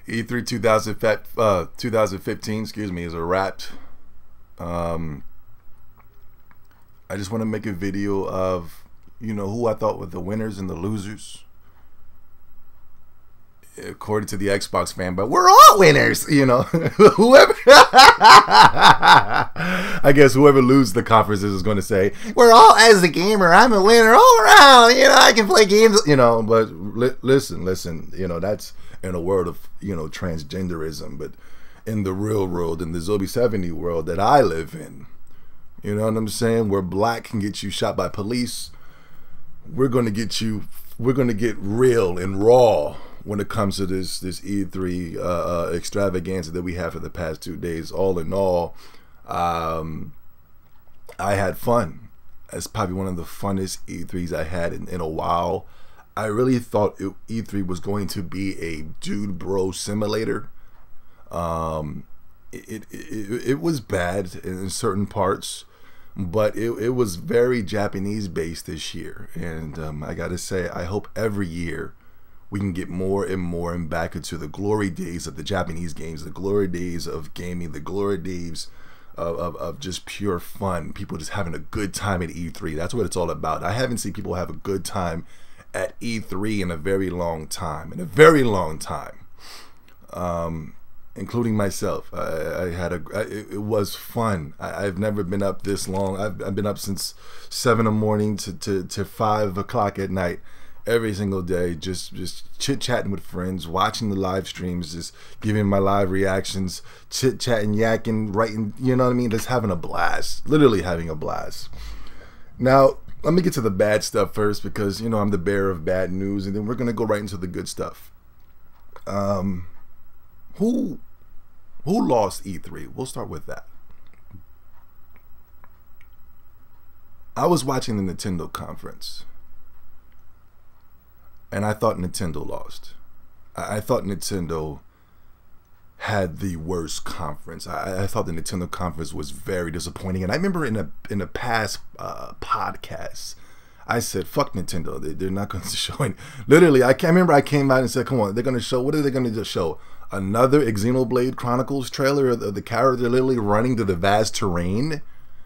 E3 2015, excuse me, is a wrap. I just want to make a video of, who I thought were the winners and the losers. According to the Xbox fan, but we're all winners, whoever. I guess whoever loses the conferences is going to say, we're all, as a gamer, I'm a winner all around. I can play games, but listen, that's in a world of, transgenderism. But in the real world, in the Zombie 70 world that I live in, you know what I'm saying? Where black can get you shot by police, we're going to get real and raw when it comes to this E3 extravaganza that we have for the past 2 days. All in all, I had fun. It's probably one of the funnest E3s I had in a while. I really thought E3 was going to be a dude bro simulator. It was bad in certain parts, but it was very Japanese based this year. And I gotta say, I hope every year we can get more and more and back into the glory days of the Japanese games, the glory days of gaming, the glory days of just pure fun. People just having a good time at E3. That's what it's all about. I haven't seen people have a good time at E3 in a very long time. Including myself. It was fun. I've never been up this long. I've been up since 7 in the morning to 5 o'clock at night. Every single day, just chit-chatting with friends, watching the live streams, just giving my live reactions, chit-chatting, yakking, writing, you know what I mean? Just having a blast, literally having a blast. Now, let me get to the bad stuff first because, I'm the bearer of bad news, and then we're going to go right into the good stuff. Who lost E3? We'll start with that. I was watching the Nintendo conference, and I thought Nintendo lost. I thought Nintendo had the worst conference. I thought the Nintendo conference was very disappointing. And I remember in a past podcast, I said, fuck Nintendo. They're not going to show it. Literally, I can't remember. I came out and said, come on, they're going to show, what are they going to show? Another Xenoblade Chronicles trailer of the character literally running to the vast terrain?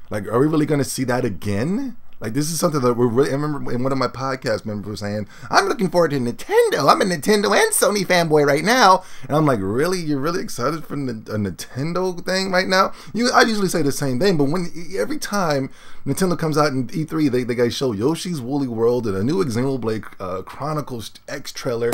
Like, are we really going to see that again? Like, this is something that we're really, I remember in one of my podcast members saying, I'm looking forward to Nintendo. I'm a Nintendo and Sony fanboy right now. And I'm like, really? You're really excited for a Nintendo thing right now? I usually say the same thing, but every time Nintendo comes out in E3, they guys show Yoshi's Woolly World and a new Xenoblade Chronicles X trailer.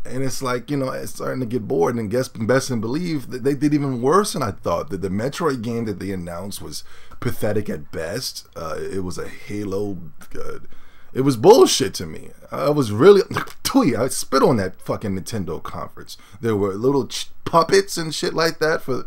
And it's like, it's starting to get bored. And best and believe that they did even worse than I thought. That the Metroid game that they announced was pathetic at best. It was a Halo. It was bullshit to me. I was really, I spit on that fucking Nintendo conference. There were little puppets and shit like that for,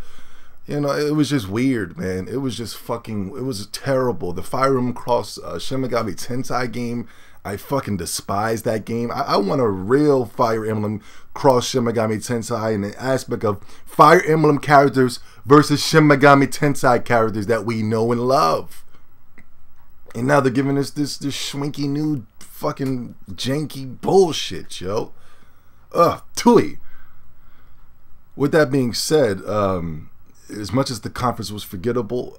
it was just weird, man. It was just fucking, it was terrible. The Fire Emblem Cross Shin Megami Tensei game, I fucking despise that game. I want a real Fire Emblem Cross Shin Megami Tensei in the aspect of Fire Emblem characters versus Shin Megami Tensei characters that we know and love. And now they're giving us this schwinky new fucking janky bullshit, yo. Tui. With that being said, as much as the conference was forgettable,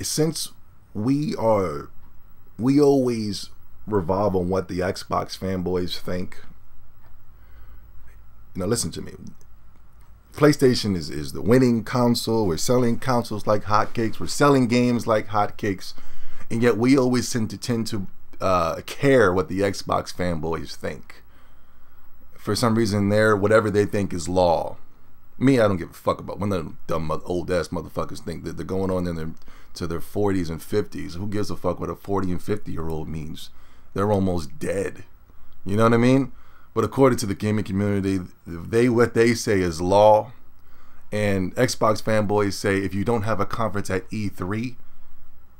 since we always revolve on what the Xbox fanboys think. Listen to me. PlayStation is the winning console. We're selling consoles like hotcakes. We're selling games like hotcakes. And yet we always tend to care what the Xbox fanboys think. For some reason, whatever they think is law. Me, I don't give a fuck about when the dumb old ass motherfuckers think that they're going on to their 40s and 50s. Who gives a fuck what a 40 and 50-year-old means? They're almost dead. You know what I mean? But according to the gaming community, what they say is law. And Xbox fanboys say if you don't have a conference at E3,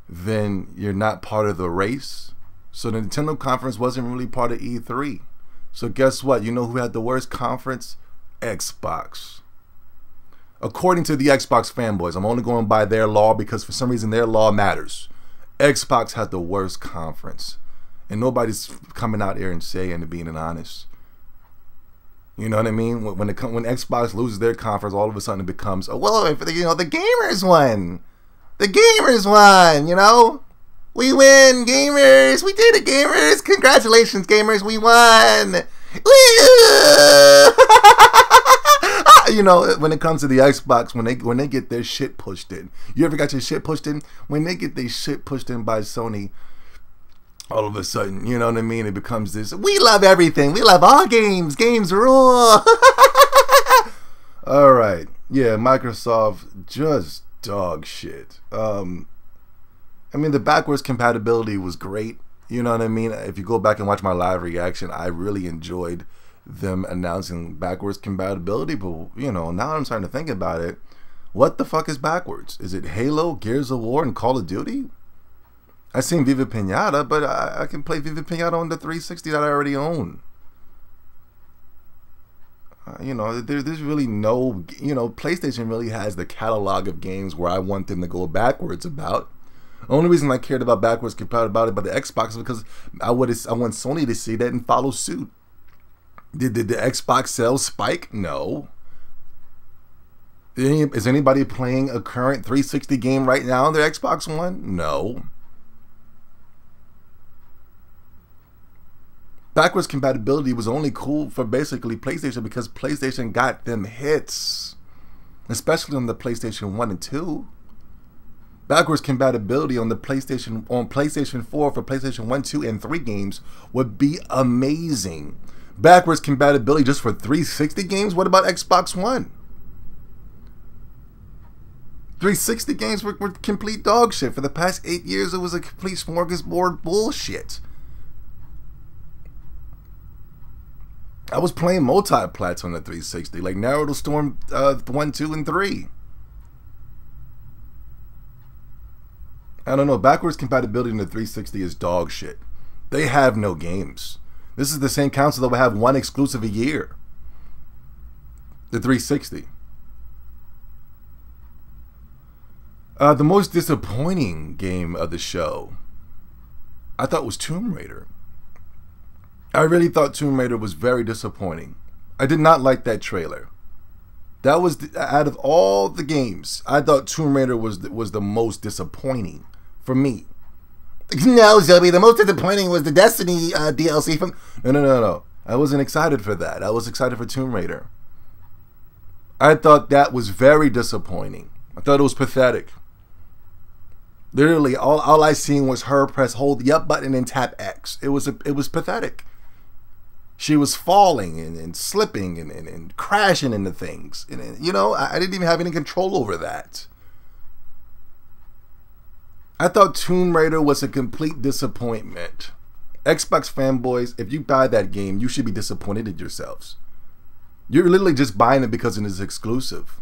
then you're not part of the race. So the Nintendo conference wasn't really part of E3. So guess what? You know who had the worst conference? Xbox. According to the Xbox fanboys, I'm only going by their law because for some reason their law matters. Xbox had the worst conference. And nobody's coming out here and saying and being honest. You know what I mean? When Xbox loses their conference, all of a sudden it becomes, oh, well, you know, the gamers won. The gamers won, you know? We win, gamers. We did it, gamers. Congratulations, gamers. We won. You know, when it comes to the Xbox, when they get their shit pushed in. You ever got your shit pushed in? When they get their shit pushed in by Sony, all of a sudden, you know what I mean? It becomes this, we love everything. We love all games. Games rule. All right. Yeah, Microsoft, just dog shit. I mean, the backwards compatibility was great. You know what I mean? If you go back and watch my live reaction, I really enjoyed them announcing backwards compatibility. But, you know, now I'm starting to think about it. What the fuck is backwards? Is it Halo, Gears of War, and Call of Duty? I've seen Viva Pinata, but I can play Viva Pinata on the 360 that I already own. You know, there's really no, you know, PlayStation really has the catalog of games where I want them to go backwards about. The only reason I cared about backwards compatibility about the Xbox is because I want Sony to see that and follow suit. Did the Xbox sales spike? No. Is anybody playing a current 360 game right now on their Xbox One? No. Backwards compatibility was only cool for basically PlayStation because PlayStation got them hits. Especially on the PlayStation 1 and 2. Backwards compatibility on the PlayStation 4 for PlayStation 1, 2, and 3 games would be amazing. Backwards compatibility just for 360 games? What about Xbox One? 360 games were complete dog shit. For the past 8 years, it was a complete smorgasbord bullshit. I was playing multi-plats on the 360, like Naruto Storm 1, 2, and 3. I don't know, backwards compatibility in the 360 is dog shit. They have no games. This is the same console that will have one exclusive a year. The 360. The most disappointing game of the show, I thought, was Tomb Raider. I really thought Tomb Raider was very disappointing. I did not like that trailer. That was, out of all the games, I thought Tomb Raider was the most disappointing for me. No, Zoe, the most disappointing was the Destiny DLC from... No. I wasn't excited for that. I was excited for Tomb Raider. I thought that was very disappointing. I thought it was pathetic. Literally, all I seen was her press hold the up button and tap X. It was pathetic. She was falling and slipping and crashing into things. And, you know, I didn't even have any control over that. I thought Tomb Raider was a complete disappointment. Xbox fanboys, if you buy that game, you should be disappointed in yourselves. You're literally just buying it because it is exclusive.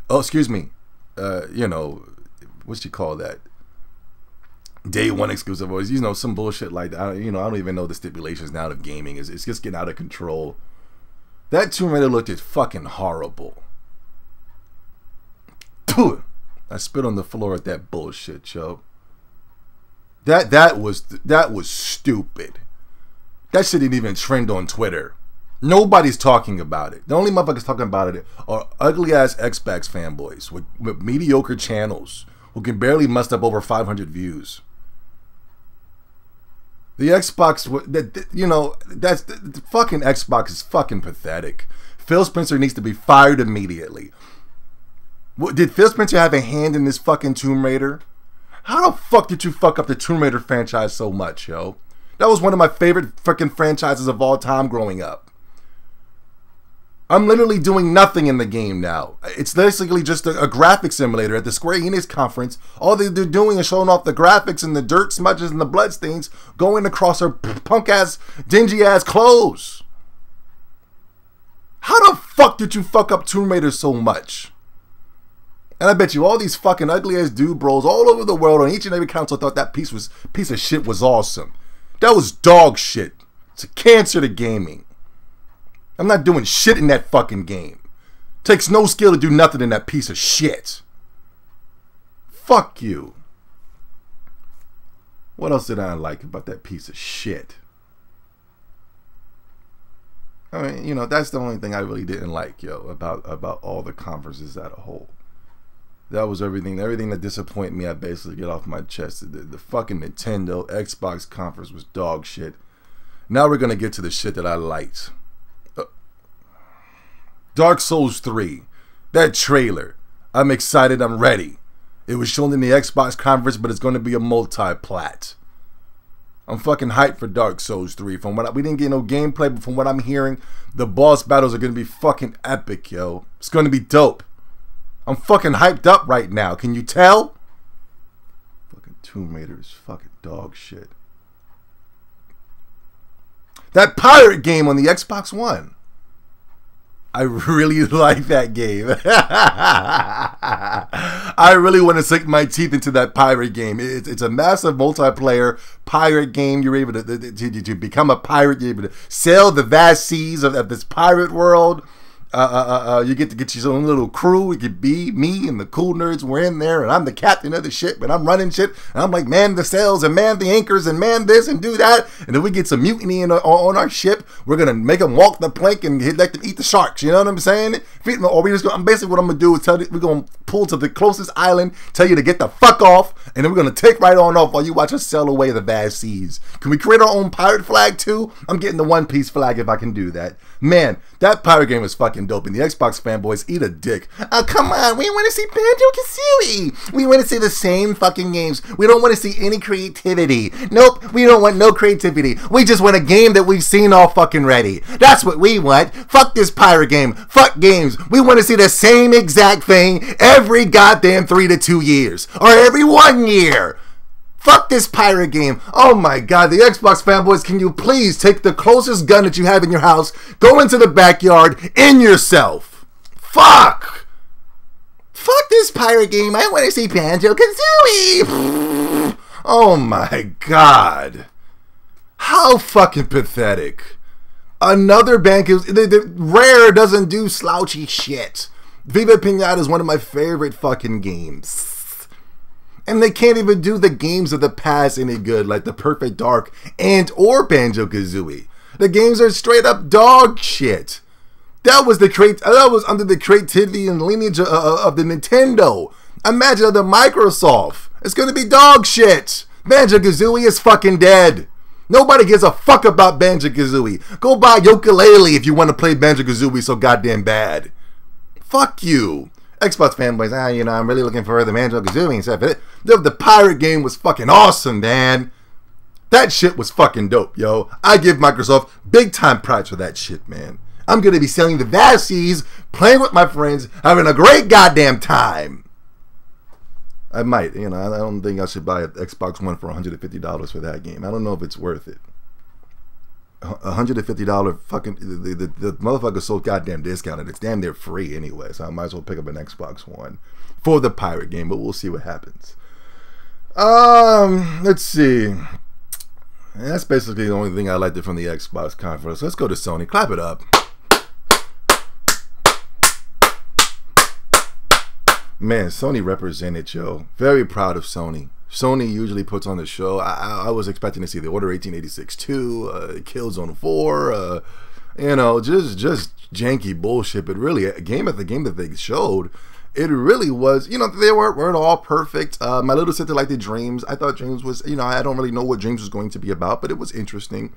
Oh, excuse me. You know, what you call that? Day one exclusive, or, you know, some bullshit like that. You know, I don't even know the stipulations now of gaming. It's just getting out of control. That Tomb Raider looked fucking horrible. I spit on the floor at that bullshit, yo. That was stupid. That shit didn't even trend on Twitter. Nobody's talking about it. The only motherfuckers talking about it are ugly ass Xbox fanboys with mediocre channels who can barely muster up over 500 views. The Xbox, you know, that's the fucking Xbox is fucking pathetic. Phil Spencer needs to be fired immediately. Did Phil Spencer have a hand in this fucking Tomb Raider? How the fuck did you fuck up the Tomb Raider franchise so much, yo? That was one of my favorite fucking franchises of all time growing up. I'm literally doing nothing in the game now. It's basically just a graphic simulator at the Square Enix conference. All they're doing is showing off the graphics and the dirt smudges and the bloodstains going across her punk-ass, dingy-ass clothes. How the fuck did you fuck up Tomb Raider so much? And I bet you all these fucking ugly-ass dude bros all over the world on each and every console thought that piece of shit was awesome. That was dog shit. It's a cancer to gaming. I'm not doing shit in that fucking game. Takes no skill to do nothing in that piece of shit. Fuck you. What else did I like about that piece of shit? I mean, you know, that's the only thing I really didn't like, yo, about all the conferences as a whole. That was everything that disappointed me. I basically get off my chest. The fucking Nintendo Xbox conference was dog shit. Now we're gonna get to the shit that I liked. Dark Souls 3, that trailer. I'm excited. I'm ready. It was shown in the Xbox conference, but it's gonna be a multi-plat. I'm fucking hyped for Dark Souls 3. We didn't get no gameplay, but from what I'm hearing, the boss battles are gonna be fucking epic, yo. It's gonna be dope. I'm fucking hyped up right now. Can you tell? Fucking Tomb Raider is fucking dog shit. That pirate game on the Xbox One. I really like that game. I really want to sink my teeth into that pirate game. It's a massive multiplayer pirate game. You're able to become a pirate. You're able to sail the vast seas of this pirate world. You get to get your own little crew. It could be me and the cool nerds. We're in there, and I'm the captain of the ship, and I'm running shit. And I'm like, man the sails, and man the anchors, and man this, and do that. And then we get some mutiny on our ship. We're gonna make them walk the plank and let them eat the sharks. You know what I'm saying? Or basically what I'm gonna do is we're gonna pull to the closest island, tell you to get the fuck off, and then we're gonna take right on off while you watch us sail away the vast seas. Can we create our own pirate flag too? I'm getting the One Piece flag if I can do that. Man, that pirate game was fucking dope, and the Xbox fanboys eat a dick. Oh, come on, we want to see Banjo-Kazooie. We want to see the same fucking games. We don't want to see any creativity. Nope, we don't want no creativity. We just want a game that we've seen all fucking ready. That's what we want. Fuck this pirate game. Fuck games. We want to see the same exact thing every goddamn 3 to 2 years. Or every 1 year. Fuck this pirate game. Oh my god, the Xbox fanboys, can you please take the closest gun that you have in your house, go into the backyard, in yourself. Fuck. Fuck this pirate game. I want to see Banjo-Kazooie. Oh my god. How fucking pathetic. Another Banjo. Rare doesn't do slouchy shit. Viva Pinata is one of my favorite fucking games. And they can't even do the games of the past any good, like the Perfect Dark or Banjo-Kazooie. The games are straight up dog shit. That was under the creativity and lineage of the Nintendo. Imagine under Microsoft. It's gonna be dog shit. Banjo-Kazooie is fucking dead. Nobody gives a fuck about Banjo-Kazooie. Go buy Yooka-Laylee if you want to play Banjo-Kazooie so goddamn bad. Fuck you. Xbox fanboys, I'm really looking for the Banjo-Kazooie and stuff. The pirate game was fucking awesome, man. That shit was fucking dope, yo. I give Microsoft big time props for that shit, man. I'm going to be sailing the vast seas, playing with my friends, having a great goddamn time. I might, I don't think I should buy an Xbox One for $150 for that game. I don't know if it's worth it. $150 fucking the motherfucker's so goddamn discounted. It's damn near free anyway, so I might as well pick up an Xbox One for the pirate game. But we'll see what happens. Let's see. And that's basically the only thing I liked from the Xbox conference. Let's go to Sony. Clap it up. Man, Sony represented, yo. Very proud of Sony. Sony usually puts on the show. I was expecting to see the Order 1886 2, Killzone 4, just janky bullshit. But really, a game after game that they showed, it really was, they weren't all perfect. My little sister liked the Dreams. I thought Dreams was, I don't really know what Dreams was going to be about, but it was interesting.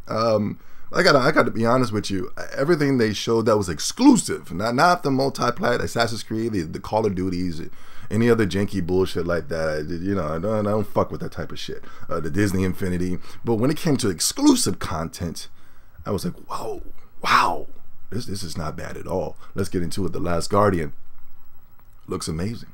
I gotta be honest with you. Everything they showed that was exclusive, not the multi-plat Assassin's Creed, the Call of Duties, any other janky bullshit like that. I don't fuck with that type of shit. The Disney Infinity. But when it came to exclusive content, I was like, wow, this is not bad at all. Let's get into it. The Last Guardian looks amazing.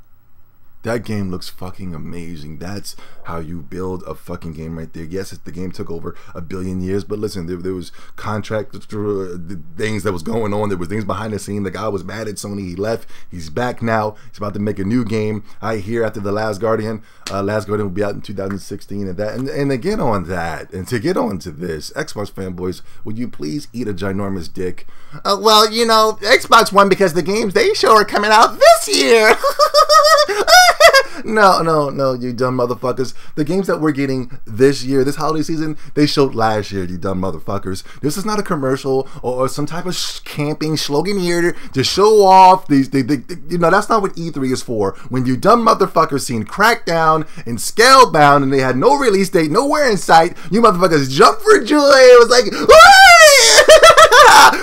That game looks fucking amazing. That's how you build a fucking game right there. Yes, the game took over 1 billion years, but listen, there was contract things that was going on. There was things behind the scene. The guy was mad at Sony. He left. He's back now. He's about to make a new game. I hear after The Last Guardian. Last Guardian will be out in 2016 and that. And to get on that, and to get on to this, Xbox fanboys, would you please eat a ginormous dick? Well, Xbox One, because the games they show are coming out this year. No, you dumb motherfuckers. The games that we're getting this year, this holiday season, they showed last year, you dumb motherfuckers. This is not a commercial or some type of camping slogan here to show off these. That's not what E3 is for. When you dumb motherfuckers seen Crackdown and Scalebound and they had no release date, nowhere in sight, you motherfuckers jumped for joy. It was like,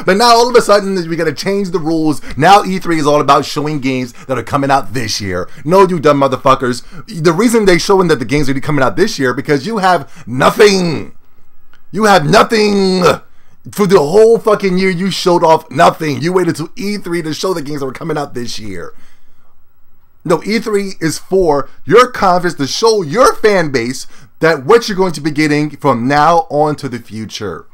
but now all of a sudden we gotta change the rules. Now E3 is all about showing games that are coming out this year. No, you dumb motherfuckers. The reason they showing that the games are coming out this year because you have nothing. You have nothing. For the whole fucking year, you showed off nothing. You waited till E3 to show the games that were coming out this year. No, E3 is for your conference to show your fan base that what you're going to be getting from now on to the future.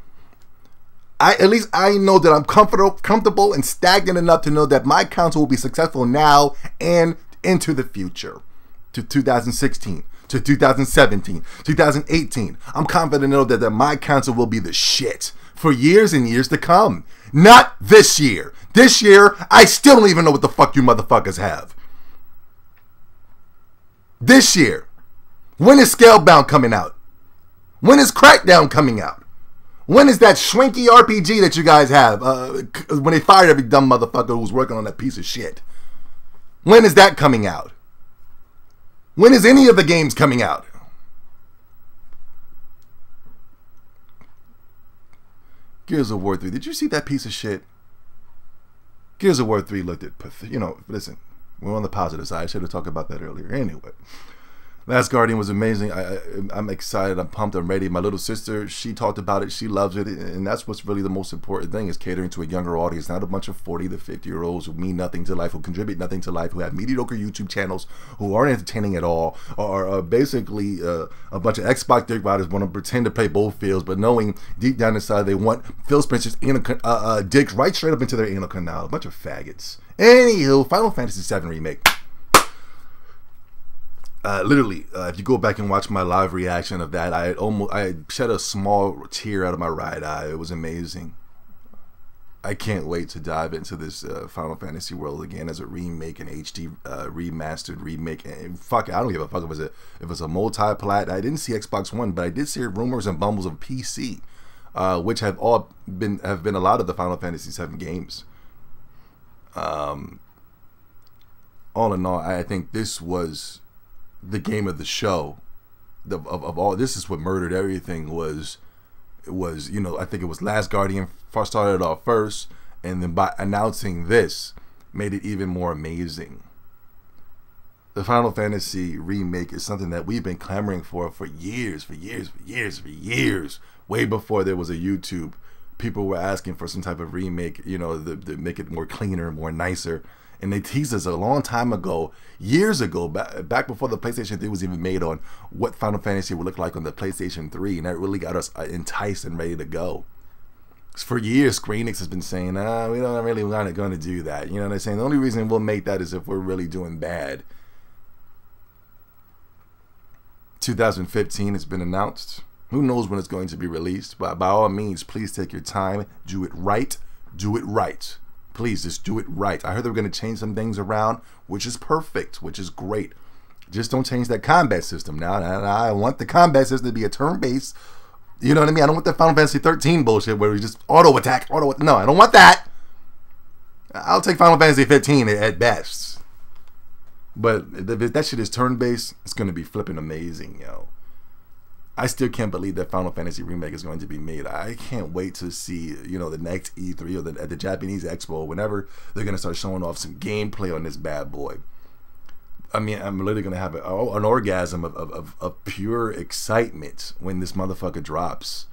At least I know that I'm comfortable and stagnant enough to know that my console will be successful now and into the future. To 2016, to 2017, 2018. I'm confident to know that my console will be the shit for years and years to come. Not this year. This year, I still don't even know what the fuck you motherfuckers have. This year. When is Scalebound coming out? When is Crackdown coming out? When is that Shrinky RPG that you guys have? When they fired every dumb motherfucker who was working on that piece of shit. When is that coming out? When is any of the games coming out? Gears of War 3. Did you see that piece of shit? Gears of War 3 looked at, listen, we're on the positive side. I should have talked about that earlier. Anyway. Last Guardian was amazing. I'm excited. I'm pumped. I'm ready. My little sister, she talked about it. She loves it. And that's what's really the most important thing is catering to a younger audience, not a bunch of 40 to 50-year-olds who mean nothing to life, who contribute nothing to life, who have mediocre YouTube channels, who aren't entertaining at all, or are basically a bunch of Xbox dick riders want to pretend to play both fields, but knowing deep down inside they want Phil Spencer's dick right straight up into their anal canal. A bunch of faggots. Anywho, Final Fantasy VII Remake. Literally, if you go back and watch my live reaction of that, I shed a small tear out of my right eye. It was amazing. I can't wait to dive into this Final Fantasy world again as a remake, an HD remastered remake. And fuck it, I don't give a fuck if it was a multi-plat. I didn't see Xbox One, but I did see rumors and bumbles of PC, which have been a lot of the Final Fantasy VII games. All in all, I think this was the game of the show. Of all, this is what murdered everything. Was I think it was Last Guardian first started off first, and then by announcing this made it even more amazing. The Final Fantasy remake is something that we've been clamoring for years. Way before there was a YouTube, people were asking for some type of remake, to make it more cleaner, more nicer. And they teased us a long time ago, years ago, back before the PlayStation 3 was even made, on what Final Fantasy would look like on the PlayStation 3. And that really got us enticed and ready to go. For years, Square Enix has been saying, we don't really want to do that. You know what I'm saying? The only reason we'll make that is if we're really doing bad. 2015 has been announced. Who knows when it's going to be released? But by all means, please take your time. Do it right. Do it right. Please, just do it right. I heard they were going to change some things around, which is perfect, which is great. Just don't change that combat system. Now, I want the combat system to be a turn-based. You know what I mean? I don't want the Final Fantasy 13 bullshit where we just auto-attack. No, I don't want that. I'll take Final Fantasy 15 at best. But if that shit is turn-based, it's going to be flipping amazing, yo. I still can't believe that Final Fantasy Remake is going to be made. I can't wait to see, the next E3 or at the Japanese Expo, whenever they're going to start showing off some gameplay on this bad boy. I mean, I'm literally going to have an orgasm of pure excitement when this motherfucker drops.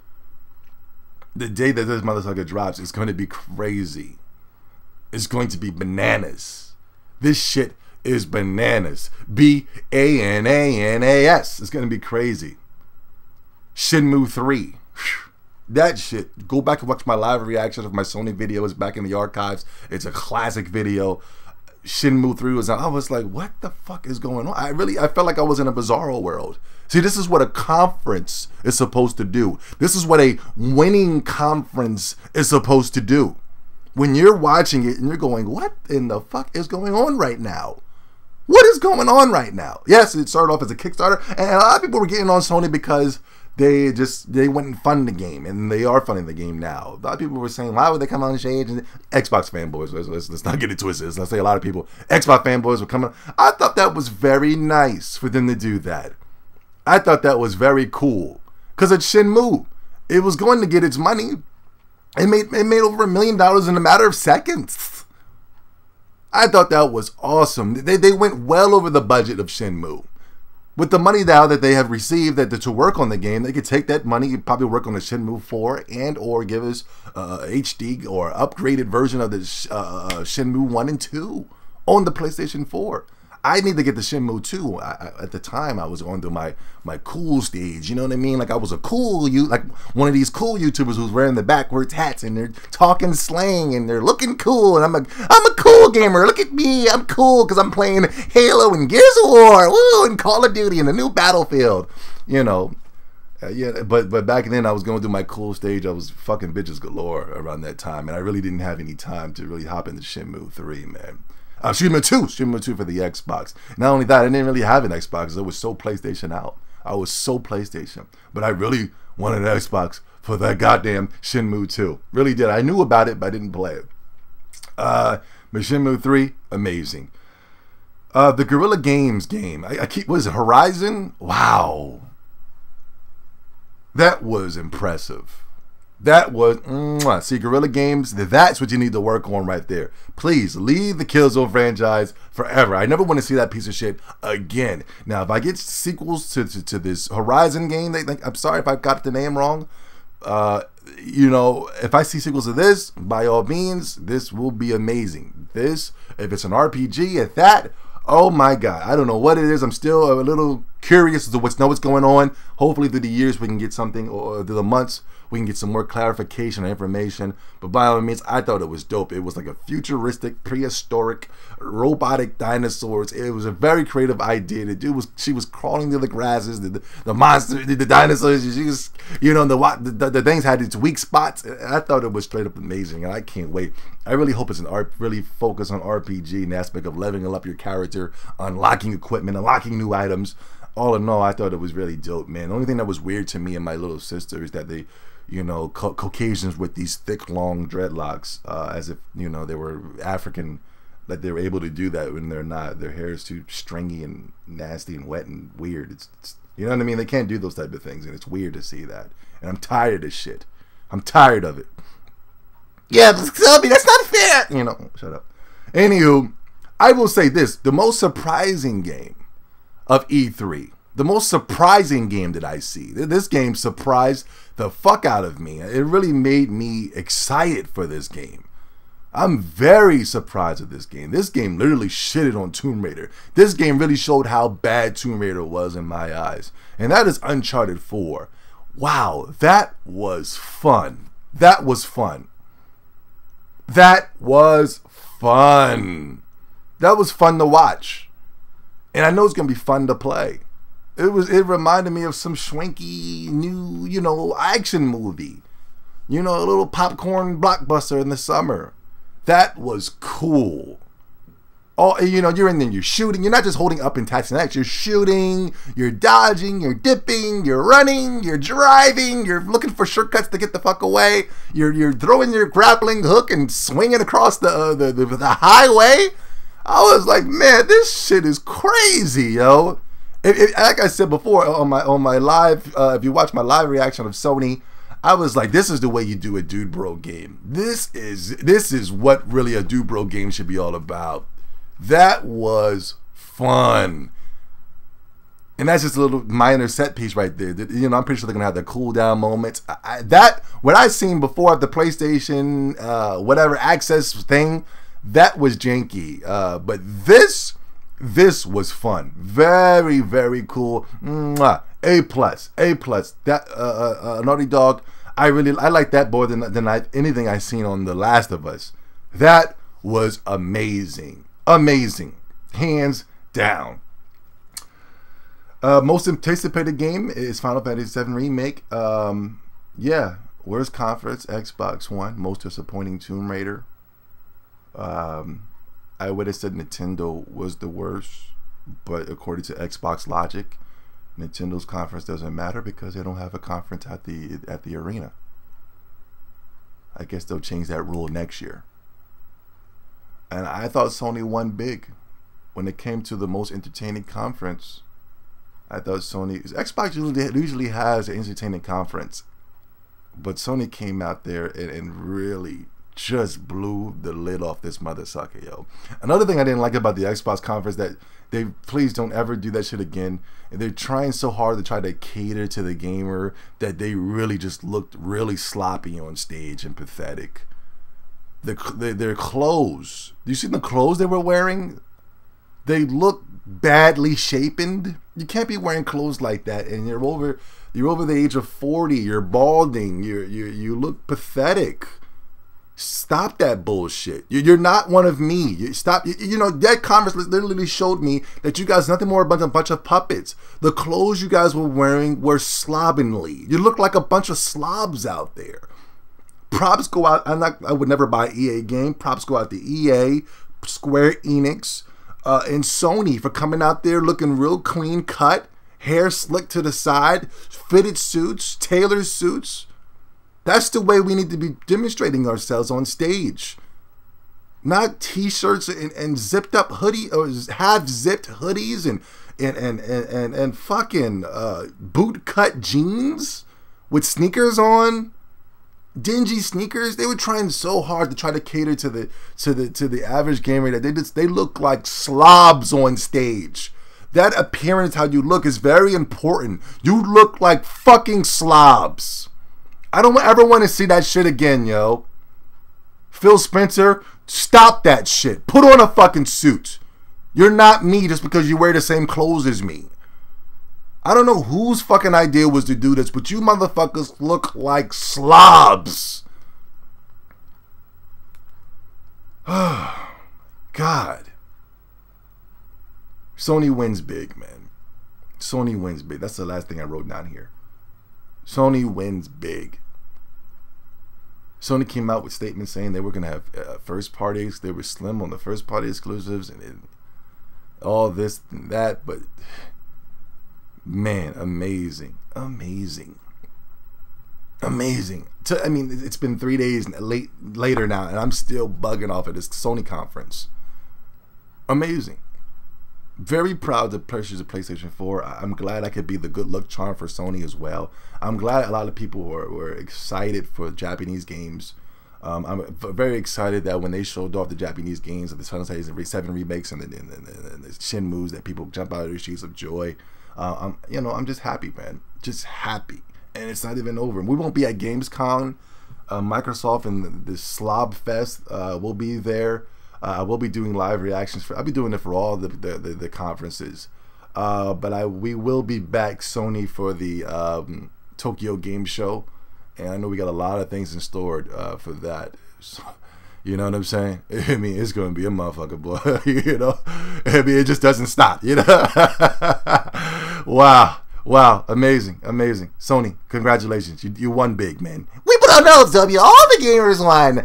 The day that this motherfucker drops, it's going to be crazy. It's going to be bananas. This shit is bananas. B-A-N-A-N-A-S. It's going to be crazy. Shenmue 3. That shit. Go back and watch my live reaction of my Sony videos back in the archives. It's a classic video. Shenmue 3 was out. I was like, what the fuck is going on? I felt like I was in a bizarro world. See, this is what a conference is supposed to do. This is what a winning conference is supposed to do. When you're watching it and you're going, what in the fuck is going on right now? What is going on right now? Yes, it started off as a Kickstarter, and a lot of people were getting on Sony because they went and funded the game, and they are funding the game now. A lot of people were saying, why would they come on stage? And Xbox fanboys, let's not get it twisted. Let's say a lot of people, Xbox fanboys were coming. I thought that was very nice for them to do that. I thought that was very cool. Because it's Shenmue. It was going to get its money. It made over $1 million in a matter of seconds. I thought that was awesome. They went well over the budget of Shenmue. With the money now that they have received to work on the game, they could take that money and probably work on the Shenmue 4 and or give us HD or upgraded version of the Shenmue 1 and 2 on the PlayStation 4. I need to get the Shenmue 2. At the time, I was going through my cool stage. You know what I mean? Like I was like one of these cool YouTubers who's wearing the backwards hats and they're talking slang and they're looking cool. And I'm a cool gamer. Look at me. I'm cool because I'm playing Halo and Gears of War, woo, and Call of Duty and the new Battlefield. You know, yeah. But back then, I was going through my cool stage. I was fucking bitches galore around that time, and I really didn't have any time to really hop into Shenmue 3, man. Shenmue 2 for the Xbox. Not only that, I didn't really have an Xbox. I was so PlayStation out. I was so PlayStation. But I really wanted an Xbox for that goddamn Shenmue 2. Really did. I knew about it, but I didn't play it. But Shenmue 3, amazing. The Guerrilla Games game. What is it, Horizon? Wow. That was impressive. That was, see, Guerrilla Games, that's what you need to work on right there. Please, leave the Killzone franchise forever. I never want to see that piece of shit again. Now, if I get sequels to this Horizon game, I'm sorry if I got the name wrong. You know, if I see sequels to this, by all means, this will be amazing. This, if it's an RPG at that, oh my God, I don't know what it is. I'm still a little curious as to what's going on. Hopefully through the years we can get something, or through the months, we can get some more clarification or information. But by all means, I thought it was dope. It was like a futuristic, prehistoric, robotic dinosaurs. It was a very creative idea. She was crawling through the grasses. The monster, the dinosaurs. She was, you know, the things had its weak spots. I thought it was straight up amazing, and I can't wait. I really hope it's really focused on RPG and the aspect of leveling up your character, unlocking equipment, unlocking new items. All in all, I thought it was really dope, man. The only thing that was weird to me and my little sister is that they, you know, Caucasians with these thick, long dreadlocks, as if, you know, they were African, that they were able to do that when they're not. Their hair is too stringy and nasty and wet and weird. It's you know what I mean? They can't do those type of things, and it's weird to see that. And I'm tired of this shit. I'm tired of it. Yeah, but that's not fair. You know, shut up. Anywho, I will say this: the most surprising game of E3, the most surprising game that I see. This game surprised the fuck out of me. It really made me excited for this game. I'm very surprised at this game. This game literally shitted on Tomb Raider. This game really showed how bad Tomb Raider was in my eyes. And that is Uncharted 4. Wow, that was fun. That was fun. That was fun. That was fun to watch. And I know it's going to be fun to play. It reminded me of some schwanky new, you know, action movie. You know, a little popcorn blockbuster in the summer. That was cool. Oh, you know, you're in there, you're shooting. You're not just holding up and attaching X. You're shooting, you're dodging, you're dipping, you're running, you're driving, you're looking for shortcuts to get the fuck away. You're throwing your grappling hook and swinging across the highway. I was like, man, this shit is crazy, yo. Like I said before on my live, if you watch my live reaction of Sony, I was like, this is the way you do a dude bro game. This is what really a dude bro game should be all about. That was fun. And that's just a little minor set piece right there. You know, I'm pretty sure they're gonna have the cool down moments. What I seen before at the PlayStation whatever access thing, that was janky. But this was fun. Very, very cool. Mwah. A+. That Naughty Dog, I like that more than anything I've seen on The Last of Us. That was amazing. Amazing. Hands down. Most anticipated game is Final Fantasy VII Remake. Yeah. Worst conference, Xbox One. Most disappointing, Tomb Raider. I would have said Nintendo was the worst. But according to Xbox logic, Nintendo's conference doesn't matter because they don't have a conference at the arena. I guess they'll change that rule next year. And I thought Sony won big when it came to the most entertaining conference. I thought Xbox usually has an entertaining conference, but Sony came out there and really just blew the lid off this mother sucker, yo. Another thing I didn't like about the Xbox conference that they please don't ever do that shit again. And they're trying so hard to try to cater to the gamer that they really just looked really sloppy on stage and pathetic. Their clothes. Do you see the clothes they were wearing? They look badly shapen. You can't be wearing clothes like that, and you're over the age of 40. You're balding. You look pathetic. Stop that bullshit. You're not one of me. Stop. You know, that conference literally showed me that you guys nothing more but a bunch of puppets. The clothes you guys were wearing were slovenly. You look like a bunch of slobs out there. Props go out. I would never buy an EA game. Props go out to EA, Square Enix, and Sony for coming out there looking real clean cut, hair slicked to the side, fitted suits, tailored suits. That's the way we need to be demonstrating ourselves on stage. Not t-shirts and zipped up hoodie or half zipped hoodies and fucking boot cut jeans with sneakers on. Dingy sneakers. They were trying so hard to try to cater to the average gamer that they look like slobs on stage. That appearance, how you look, is very important. You look like fucking slobs. I don't ever want to see that shit again, yo. Phil Spencer, stop that shit. Put on a fucking suit. You're not me just because you wear the same clothes as me. I don't know whose fucking idea was to do this, but you motherfuckers look like slobs. God. Sony wins big, man. Sony wins big. That's the last thing I wrote down here. Sony wins big. Sony came out with statements saying they were going to have first parties. They were slim on the first party exclusives and all this and that. But, man, amazing. Amazing. Amazing. I mean, it's been 3 days later now, and I'm still bugging off at this Sony conference. Amazing. Very proud to purchase a PlayStation 4. I'm glad I could be the good luck charm for Sony as well. I'm glad a lot of people were excited for Japanese games. I'm very excited that when they showed off the Japanese games, the Final Fantasy 7 remakes and the Shenmues, that people jump out of their seats of joy. I'm just happy, man. Just happy. And it's not even over. We won't be at Gamescom. Microsoft and the Slob Fest will be there. I will be doing live reactions. I'll be doing it for all the conferences. But we will be back, Sony, for the Tokyo Game Show. And I know we got a lot of things in store for that. So, you know what I'm saying? I mean, it's going to be a motherfucker, boy. You know? I mean, it just doesn't stop, you know? Wow. Amazing. Sony, congratulations. You won big, man. We put our notes, W. All the gamers won.